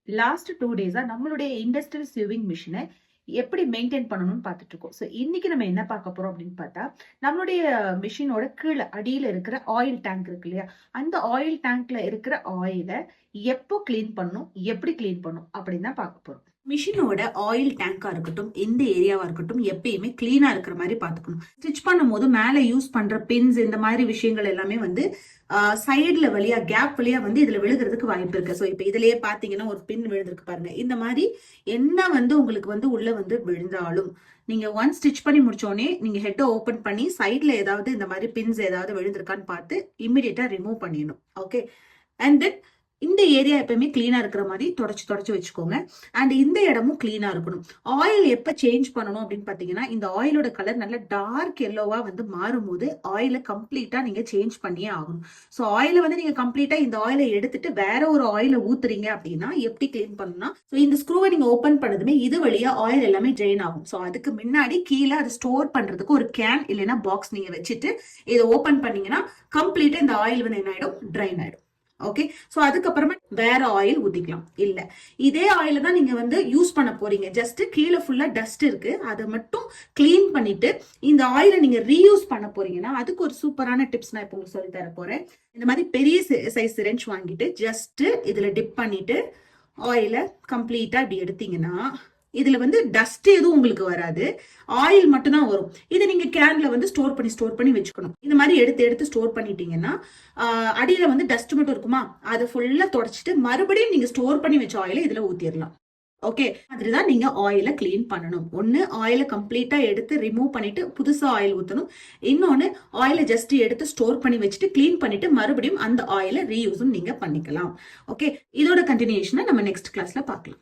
Last 2 டேஸா நம்மளுடைய industrial ஸ்விவிங் மிஷினை எப்படி மெயின்டைன் பண்ணணும்னு பார்த்துட்டு இருக்கோம். ஸோ இன்னைக்கு நம்ம என்ன பார்க்க போறோம் அப்படின்னு பார்த்தா, நம்மளுடைய மிஷினோட கீழே அடியில இருக்கிற ஆயில் டேங்க் இருக்கு இல்லையா, அந்த ஆயில் டேங்க்ல இருக்கிற ஆயிலை எப்போ கிளீன் பண்ணணும், எப்படி கிளீன் பண்ணணும் அப்படின்னு தான் பார்க்க போறோம். மிஷினோட ஆயில் டேங்கா இருக்கட்டும், எந்த ஏரியாவா இருக்கட்டும், எப்பயுமே கிளீனா இருக்கிற மாதிரி பாத்துக்கணும். ஸ்டிச் பண்ணும் போது மேல யூஸ் பண்ற பின்ஸ் இந்த மாதிரி விஷயங்கள் எல்லாமே வந்து சைடுல வழியா கேப் வழியா வந்து இதுல விழுகிறதுக்கு வாய்ப்பு இருக்கு. ஸோ இப்போ இதுலயே பாத்தீங்கன்னா ஒரு பின் விழுந்திருக்கு பாருங்க. இந்த மாதிரி என்ன வந்து உங்களுக்கு வந்து உள்ள வந்து விழுந்தாலும் நீங்க ஒன் ஸ்டிச் பண்ணி முடிச்சோடனே நீங்க ஹெட்டை ஓபன் பண்ணி சைட்ல ஏதாவது இந்த மாதிரி பின்ஸ் ஏதாவது விழுந்திருக்கான்னு பார்த்து இம்மிடியட்டா ரிமூவ் பண்ணிடணும். ஓகே, அண்ட் தென் இந்த ஏரியா எப்பயுமே கிளீனா இருக்கிற மாதிரி தொடச்சு வச்சுக்கோங்க. அண்ட் இந்த இடமும் கிளீனா இருக்கணும். ஆயில் எப்ப சேஞ்ச் பண்ணணும் அப்படின்னு பாத்தீங்கன்னா, இந்த ஆயிலோட கலர் நல்ல டார்க் எல்லோவா வந்து மாறும்போது ஆயில கம்ப்ளீட்டா நீங்க சேஞ்ச் பண்ணியே ஆகணும். ஸோ ஆயில வந்து நீங்க கம்ப்ளீட்டா இந்த ஆயிலை எடுத்துட்டு வேற ஒரு ஆயில ஊத்துறீங்க அப்படின்னா எப்படி கிளீன் பண்ணணும்னா, ஸோ இந்த ஸ்க்ரூவை நீங்க ஓபன் பண்ணதுமே இது வழியா ஆயில் எல்லாமே ட்ரெயின் ஆகும். ஸோ அதுக்கு முன்னாடி கீழே அதை ஸ்டோர் பண்றதுக்கு ஒரு கேன் இல்லைன்னா பாக்ஸ் நீங்க வச்சுட்டு இதை ஓபன் பண்ணீங்கன்னா கம்ப்ளீட்டா இந்த ஆயில் வந்து என்ன ஆயிடும், ட்ரைன் ஆயிடும். ஓகே, சோ அதுக்கப்புறமா வேற ஆயில் ஊத்திக்கலாம். இல்ல இதே ஆயில தான் நீங்க வந்து யூஸ் பண்ண போறீங்க, ஜஸ்ட் கீழே ஃபுல்லா டஸ்ட் இருக்கு, அதை மட்டும் கிளீன் பண்ணிட்டு இந்த ஆயிலை நீங்க ரீயூஸ் பண்ண போறீங்கன்னா அதுக்கு ஒரு சூப்பரான டிப்ஸ் நான் இப்போ உங்களுக்கு சொல்லி தர போறேன். இந்த மாதிரி பெரிய சைஸ் சிரஞ்ச் வாங்கிட்டு ஜஸ்ட் இதுல டிப் பண்ணிட்டு ஆயிலை கம்ப்ளீட்டா இப்படி எடுத்தீங்கன்னா இதுல வந்து டஸ்ட் எதுவும் உங்களுக்கு வராது, ஆயில் மட்டும் தான் வரும். இதை நீங்க கேன்ல வந்து ஸ்டோர் பண்ணி வச்சுக்கணும். இந்த மாதிரி எடுத்து ஸ்டோர் பண்ணிட்டீங்கன்னா அடியில வந்து டஸ்ட் மட்டும் இருக்குமா, அதை ஃபுல்லா தொடச்சிட்டு மறுபடியும் நீங்க ஸ்டோர் பண்ணி வச்ச ஆயில இதுல ஊத்திடலாம். ஓகே, மாதிரிதான் நீங்க ஆயில கிளீன் பண்ணணும். ஒன்னு ஆயில கம்ப்ளீட்டா எடுத்து ரிமூவ் பண்ணிட்டு புதுசா ஆயில் ஊத்தணும். இன்னொன்னு ஆயில ஜஸ்ட் எடுத்து ஸ்டோர் பண்ணி வச்சுட்டு கிளீன் பண்ணிட்டு மறுபடியும் அந்த ஆயில ரீயூஸும் நீங்க பண்ணிக்கலாம். ஓகே, இதோட கண்டினியூஷனை நம்ம நெக்ஸ்ட் கிளாஸ்ல பார்க்கலாம்.